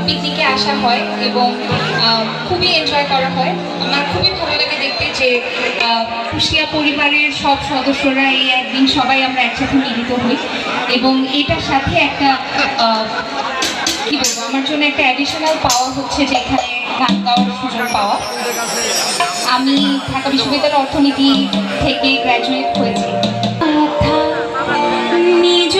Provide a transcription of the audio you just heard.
পিকনিকে আসা হয় এবং খুবই এনজয় করা হয়। আমার খুবই ভালো লাগে দেখতে যে কুশিয়া পরিবারের সব সদস্যরা এই একদিন সবাই আমরা একসাথে মিলিত হই এবং এটার সাথে একটা কি বলবো, আমার জন্য একটা অ্যাডিশনাল পাওয়া হচ্ছে যে এখানে গান গাওয়ার সুযোগ পাওয়া। আমি ঢাকা বিশ্ববিদ্যালয়ের অর্থনীতি থেকে গ্র্যাজুয়েট হয়েছি। নিজ